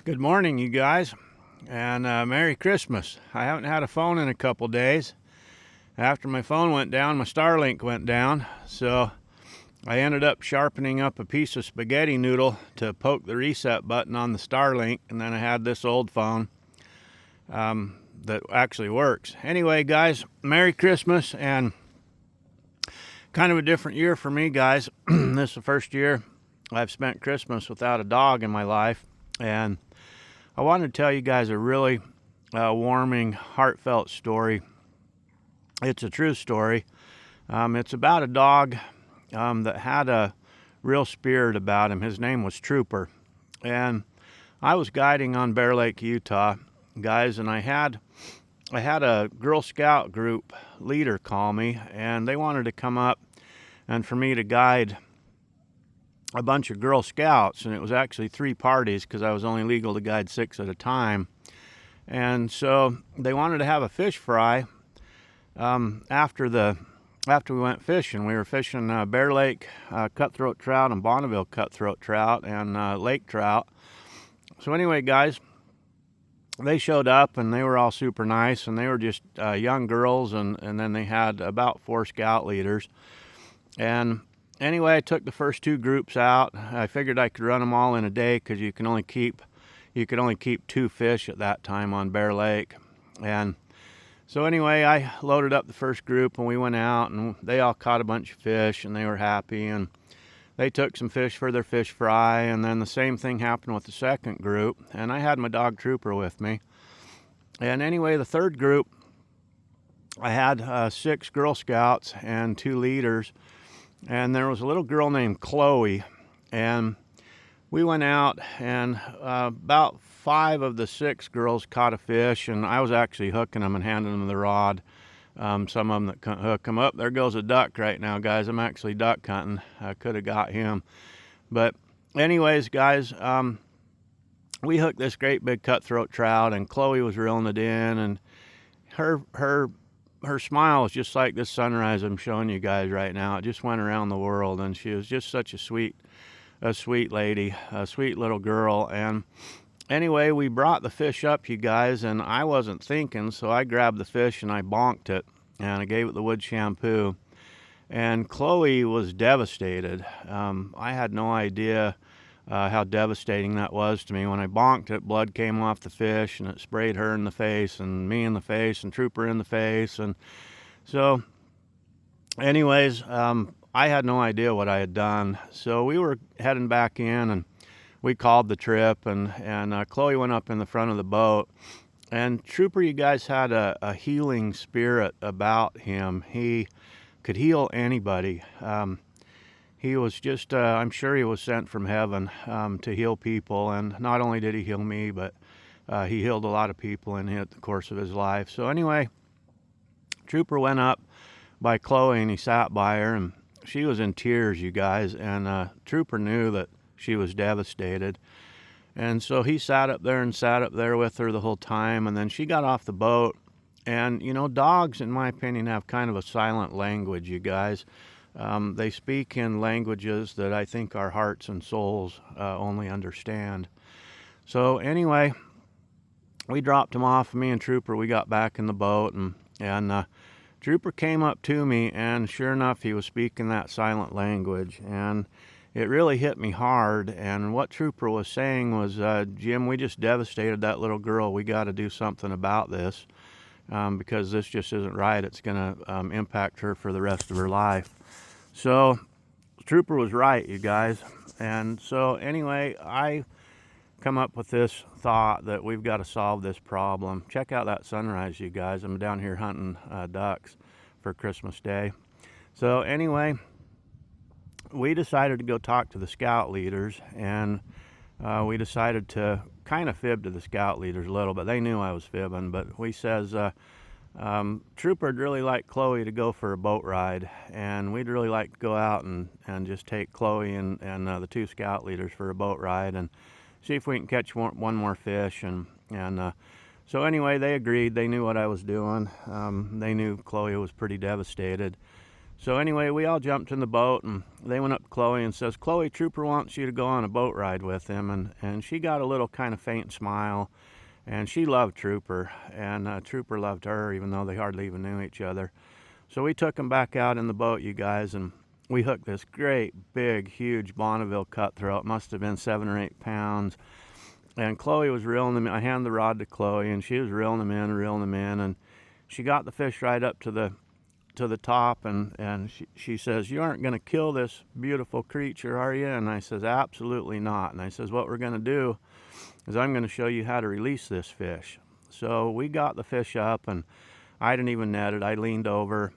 Good morning, you guys, and Merry Christmas. I haven't had a phone in a couple days. After my phone went down, my Starlink went down, so I ended up sharpening up a piece of spaghetti noodle to poke the reset button on the Starlink, and then I had this old phone that actually works. Anyway, guys, Merry Christmas, and kind of a different year for me, guys. This is the first year I've spent Christmas without a dog in my life, and I wanted to tell you guys a really warming, heartfelt story. It's a true story. It's about a dog that had a real spirit about him. His name was Trooper. And I was guiding on Bear Lake, Utah, guys, and I had a Girl Scout group leader call me, and they wanted to come up and for me to guide a bunch of Girl Scouts, and it was actually 3 parties because I was only legal to guide 6 at a time. And so they wanted to have a fish fry after we went fishing. We were fishing Bear Lake cutthroat trout and Bonneville cutthroat trout and lake trout. So anyway, guys, they showed up and they were all super nice, and they were just young girls, and then they had about 4 scout leaders. And anyway, I took the first 2 groups out. I figured I could run them all in a day because you could only keep 2 fish at that time on Bear Lake. And so anyway, I loaded up the first group and we went out, and they all caught a bunch of fish and they were happy, and they took some fish for their fish fry. And then the same thing happened with the second group, and I had my dog Trooper with me. And anyway, the third group, I had 6 Girl Scouts and 2 leaders. And there was a little girl named Chloe, and we went out, and about 5 of the 6 girls caught a fish, and I was actually hooking them and handing them the rod. Some of them that couldn't hook them up. There goes a duck right now, guys. I'm actually duck hunting. I could have got him. But anyways, guys, we hooked this great big cutthroat trout, and Chloe was reeling it in, and her smile was just like this sunrise I'm showing you guys right now. It just went around the world, and she was just such a sweet lady, a sweet little girl. And anyway, we brought the fish up, you guys, and I wasn't thinking, so I grabbed the fish and I bonked it, and I gave it the wood shampoo. And Chloe was devastated. I had no idea how devastating that was to me. When I bonked it, blood came off the fish, and it sprayed her in the face, and me in the face, and Trooper in the face. And so anyways, I had no idea what I had done. So we were heading back in, and we called the trip, and Chloe went up in the front of the boat. And Trooper, you guys, had a healing spirit about him. He could heal anybody. He was just, I'm sure he was sent from heaven to heal people. And not only did he heal me, but he healed a lot of people in the course of his life. So anyway, Trooper went up by Chloe, and he sat by her, and she was in tears, you guys. And Trooper knew that she was devastated. And so he sat up there with her the whole time. And then she got off the boat. And, you know, dogs, in my opinion, have kind of a silent language, you guys. They speak in languages that I think our hearts and souls only understand. So anyway, we dropped him off. Me and Trooper, we got back in the boat, and Trooper came up to me, and sure enough, he was speaking that silent language, and it really hit me hard. And what Trooper was saying was, Jim, we just devastated that little girl. We got to do something about this because this just isn't right. It's going to impact her for the rest of her life. So Trooper was right, you guys. And so anyway, I come up with this thought that we've got to solve this problem. Check out that sunrise, you guys. I'm down here hunting ducks for Christmas Day. So anyway, we decided to go talk to the scout leaders, and we decided to kind of fib to the scout leaders a little bit. They knew I was fibbing, but we says, Trooper would really like Chloe to go for a boat ride, and we'd really like to go out and just take Chloe and the 2 scout leaders for a boat ride and see if we can catch one more fish. And so anyway, they agreed. They knew what I was doing. They knew Chloe was pretty devastated. So anyway, we all jumped in the boat, and they went up Chloe and says, Chloe, Trooper wants you to go on a boat ride with him. And she got a little kind of faint smile, and she loved Trooper, and Trooper loved her, even though they hardly even knew each other. So we took him back out in the boat, you guys, and we hooked this great, big, huge Bonneville cutthroat. Must have been 7 or 8 pounds. And Chloe was reeling him in. I handed the rod to Chloe, and she was reeling him in, and she got the fish right up to the top, and she says, you aren't going to kill this beautiful creature, are you? And I says, absolutely not. And I says, what we're going to do is I'm going to show you how to release this fish. So we got the fish up, and I didn't even net it. I leaned over.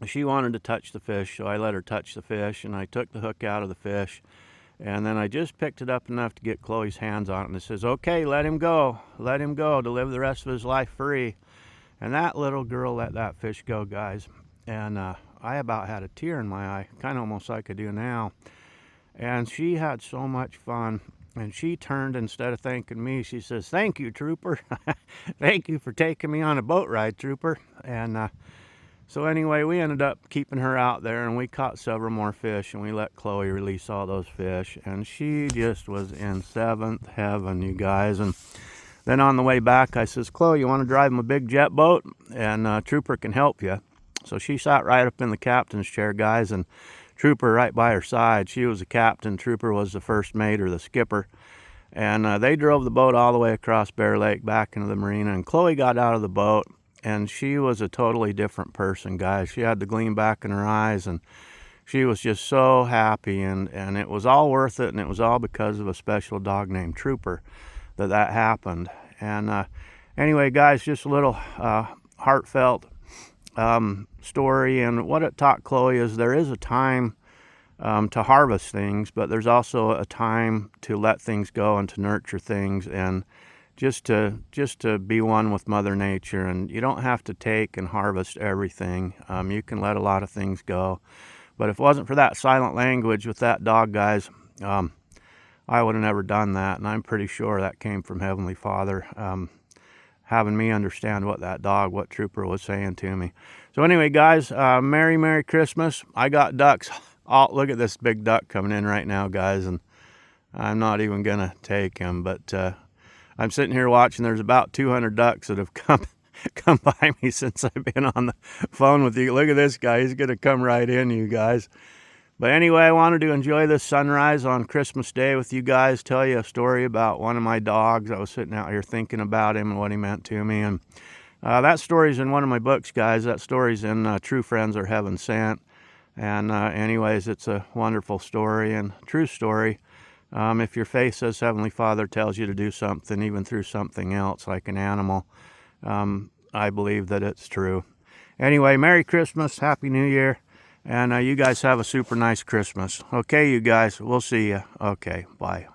She wanted to touch the fish, so I let her touch the fish, and I took the hook out of the fish, and then I just picked it up enough to get Chloe's hands on it, and it says, okay, let him go to live the rest of his life free. And that little girl let that fish go, guys, and I about had a tear in my eye, kind of almost like I do now. And she had so much fun, and she turned, instead of thanking me, she says, thank you, Trooper. Thank you for taking me on a boat ride, Trooper. And so anyway, we ended up keeping her out there, and we caught several more fish, and we let Chloe release all those fish, and she just was in seventh heaven, you guys. And then on the way back, I says, Chloe, you want to drive him a big jet boat? And Trooper can help you. So she sat right up in the captain's chair, guys, and Trooper right by her side. She was the captain. Trooper was the first mate, or the skipper. And they drove the boat all the way across Bear Lake back into the marina, and Chloe got out of the boat, and she was a totally different person, guys. She had the gleam back in her eyes, and she was just so happy, and it was all worth it, and it was all because of a special dog named Trooper that happened. And anyway, guys, just a little heartfelt story, and what it taught Chloe is there is a time to harvest things, but there's also a time to let things go and to nurture things, and just to be one with Mother Nature. And you don't have to take and harvest everything. You can let a lot of things go. But if it wasn't for that silent language with that dog, guys, I would have never done that. And I'm pretty sure that came from Heavenly Father, having me understand what Trooper was saying to me. So anyway, guys, Merry Christmas. I got ducks. Oh, look at this big duck coming in right now, guys, and I'm not even going to take him, but I'm sitting here watching. There's about 200 ducks that have come by me since I've been on the phone with you. Look at this guy. He's going to come right in, you guys. But anyway, I wanted to enjoy this sunrise on Christmas Day with you guys, tell you a story about one of my dogs. I was sitting out here thinking about him and what he meant to me. And that story's in one of my books, guys. That story's in True Friends Are Heaven Sent. And anyways, it's a wonderful story and true story. If your faith says Heavenly Father tells you to do something, even through something else like an animal, I believe that it's true. Anyway, Merry Christmas, Happy New Year, and you guys have a super nice Christmas. Okay, you guys, we'll see you. Okay, bye.